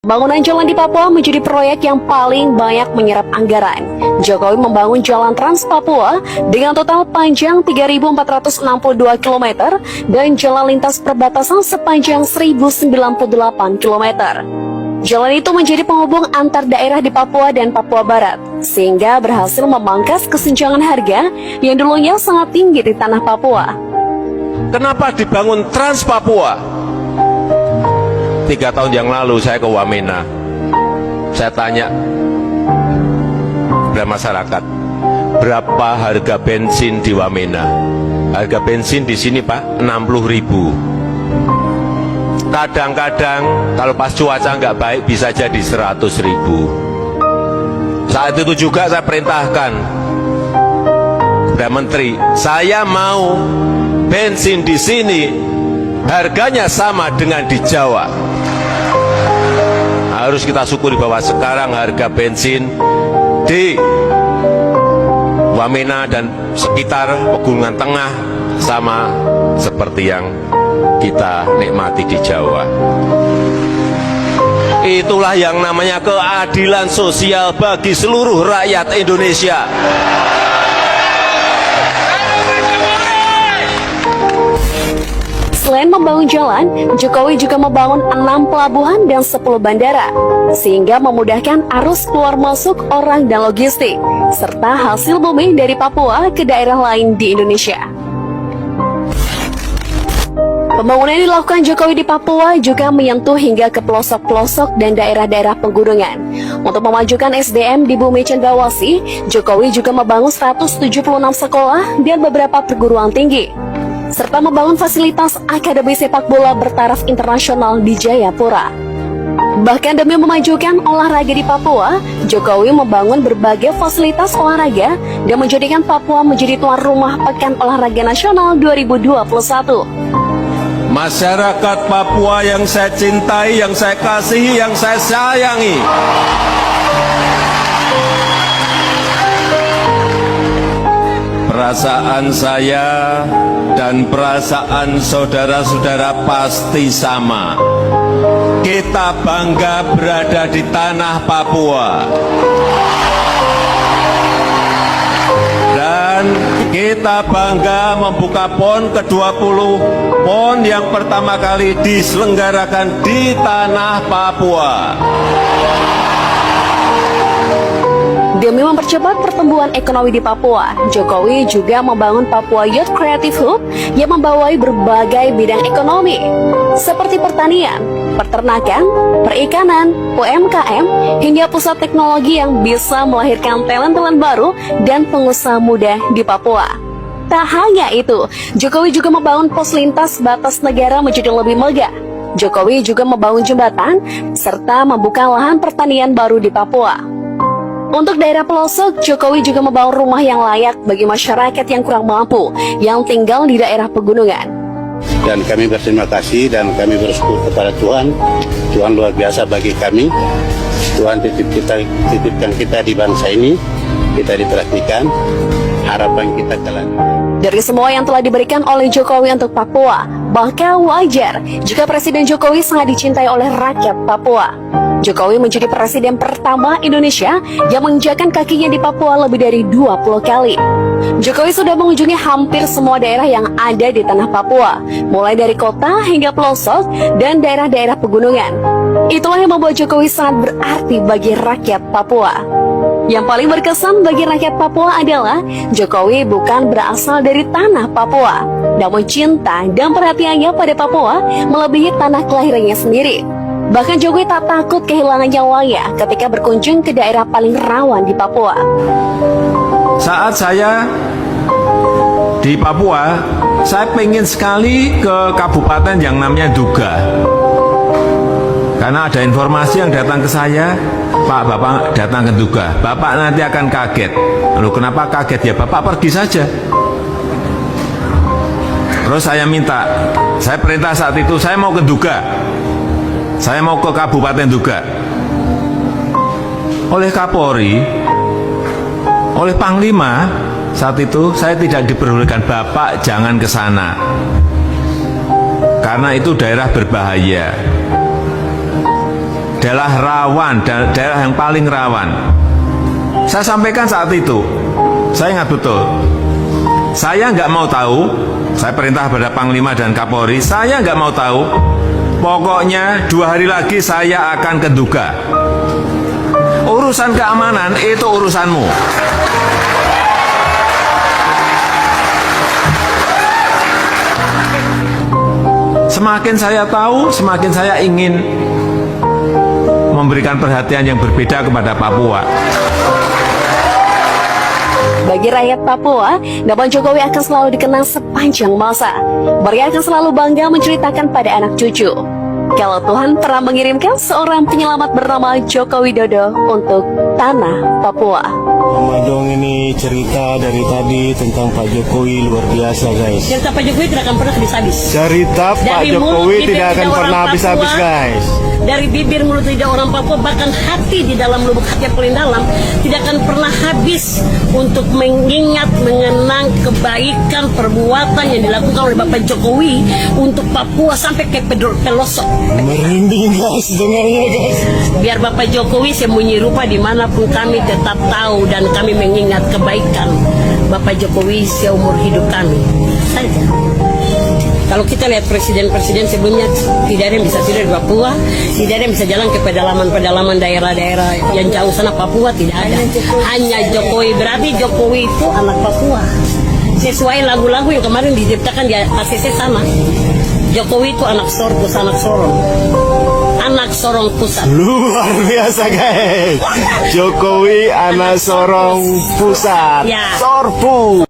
Pembangunan jalan di Papua menjadi proyek yang paling banyak menyerap anggaran. Jokowi membangun jalan Trans Papua dengan total panjang 3.462 km dan jalan lintas perbatasan sepanjang 1.098 km. Jalan itu menjadi penghubung antar daerah di Papua dan Papua Barat, sehingga berhasil memangkas kesenjangan harga yang dulunya sangat tinggi di tanah Papua. Kenapa dibangun Trans Papua? 3 tahun yang lalu saya ke Wamena, saya tanya kepada masyarakat, berapa harga bensin di Wamena? Harga bensin di sini Pak 60.000. Kadang-kadang kalau pas cuaca nggak baik bisa jadi 100.000. Saat itu juga saya perintahkan kepada Menteri, saya mau bensin di sini harganya sama dengan di Jawa. Harus kita syukuri bahwa sekarang harga bensin di Wamena dan sekitar Pegunungan Tengah sama seperti yang kita nikmati di Jawa. Itulah yang namanya keadilan sosial bagi seluruh rakyat Indonesia. Selain membangun jalan, Jokowi juga membangun 6 pelabuhan dan 10 bandara, sehingga memudahkan arus keluar masuk orang dan logistik, serta hasil bumi dari Papua ke daerah lain di Indonesia. Pembangunan yang dilakukan Jokowi di Papua juga menyentuh hingga ke pelosok-pelosok dan daerah-daerah pegunungan. Untuk memajukan SDM di Bumi Cendrawasih, Jokowi juga membangun 176 sekolah dan beberapa perguruan tinggi, serta membangun fasilitas akademi sepak bola bertaraf internasional di Jayapura. Bahkan demi memajukan olahraga di Papua, Jokowi membangun berbagai fasilitas olahraga dan menjadikan Papua menjadi tuan rumah Pekan Olahraga Nasional 2021. Masyarakat Papua yang saya cintai, yang saya kasihi, yang saya sayangi, perasaan saya dan perasaan saudara-saudara pasti sama. Kita bangga berada di tanah Papua. Dan kita bangga membuka PON ke-20, PON yang pertama kali diselenggarakan di tanah Papua. Demi mempercepat pertumbuhan ekonomi di Papua, Jokowi juga membangun Papua Youth Creative Hub yang membawai berbagai bidang ekonomi, seperti pertanian, peternakan, perikanan, UMKM, hingga pusat teknologi yang bisa melahirkan talent-talent baru dan pengusaha muda di Papua. Tak hanya itu, Jokowi juga membangun pos lintas batas negara menjadi lebih megah. Jokowi juga membangun jembatan, serta membuka lahan pertanian baru di Papua. Untuk daerah pelosok, Jokowi juga membangun rumah yang layak bagi masyarakat yang kurang mampu yang tinggal di daerah pegunungan. Dan kami berterima kasih dan kami bersyukur kepada Tuhan. Tuhan luar biasa bagi kami. Tuhan titipkan kita di bangsa ini, kita diperhatikan. Harapan kita kelak. Dari semua yang telah diberikan oleh Jokowi untuk Papua, bahkan wajar jika Presiden Jokowi sangat dicintai oleh rakyat Papua. Jokowi menjadi presiden pertama Indonesia yang menginjakkan kakinya di Papua lebih dari 20 kali. Jokowi sudah mengunjungi hampir semua daerah yang ada di tanah Papua, mulai dari kota hingga pelosok dan daerah-daerah pegunungan. Itulah yang membuat Jokowi sangat berarti bagi rakyat Papua. Yang paling berkesan bagi rakyat Papua adalah Jokowi bukan berasal dari tanah Papua, namun cinta dan perhatiannya pada Papua melebihi tanah kelahirannya sendiri. Bahkan Jokowi tak takut kehilangan nyawanya ketika berkunjung ke daerah paling rawan di Papua. Saat saya di Papua, saya pengen sekali ke kabupaten yang namanya Duga. Karena ada informasi yang datang ke saya, Pak, Bapak datang ke Duga, Bapak nanti akan kaget. Lalu kenapa kaget? Ya Bapak pergi saja. Terus saya perintah saat itu, saya mau ke Duga. Saya mau ke Kabupaten Duga. Oleh Kapolri, oleh Panglima, saat itu saya tidak diperbolehkan, Bapak jangan ke sana. Karena itu daerah berbahaya. adalah rawan, daerah yang paling rawan. Saya sampaikan saat itu, saya ingat betul. Saya nggak mau tahu, saya perintah pada Panglima dan Kapolri, saya nggak mau tahu. Pokoknya 2 hari lagi saya akan ke Nduga. Urusan keamanan itu urusanmu. Semakin saya tahu, semakin saya ingin memberikan perhatian yang berbeda kepada Papua. Bagi rakyat Papua, nama Jokowi akan selalu dikenang sepanjang masa. Mereka akan selalu bangga menceritakan pada anak cucu kalau Tuhan pernah mengirimkan seorang penyelamat bernama Joko Widodo untuk tanah Papua. Mama Dong ini cerita dari tadi tentang Pak Jokowi luar biasa, guys. Cerita Pak Jokowi tidak akan pernah habis-habis. Cerita Pak Dari Jokowi mulut bibir tidak akan lidah pernah orang habis-habis, Papua, guys. Dari bibir mulut lidah orang Papua, bahkan hati di dalam lubuk hati yang paling dalam tidak akan pernah habis untuk mengingat, mengenang kebaikan perbuatan yang dilakukan oleh Bapak Jokowi untuk Papua sampai ke pelosok. Merinding, guys, dengarnya, guys. Biar Bapak Jokowi sembunyi rupa dimanapun, kami tetap tahu dan kami mengingat kebaikan Bapak Jokowi seumur hidup kami saja. Kalau kita lihat presiden-presiden sebelumnya, tidak ada yang bisa tidur di Papua, tidak ada yang bisa jalan ke pedalaman-pedalaman daerah-daerah yang jauh sana Papua, tidak ada. Hanya Jokowi, berarti Jokowi itu anak Papua. Sesuai lagu-lagu yang kemarin diciptakan di ACC sana. Jokowi itu anak sorong. Anak sorong pusat. Luar biasa, guys. Jokowi anak sorong pusat. Ya. Sorpu.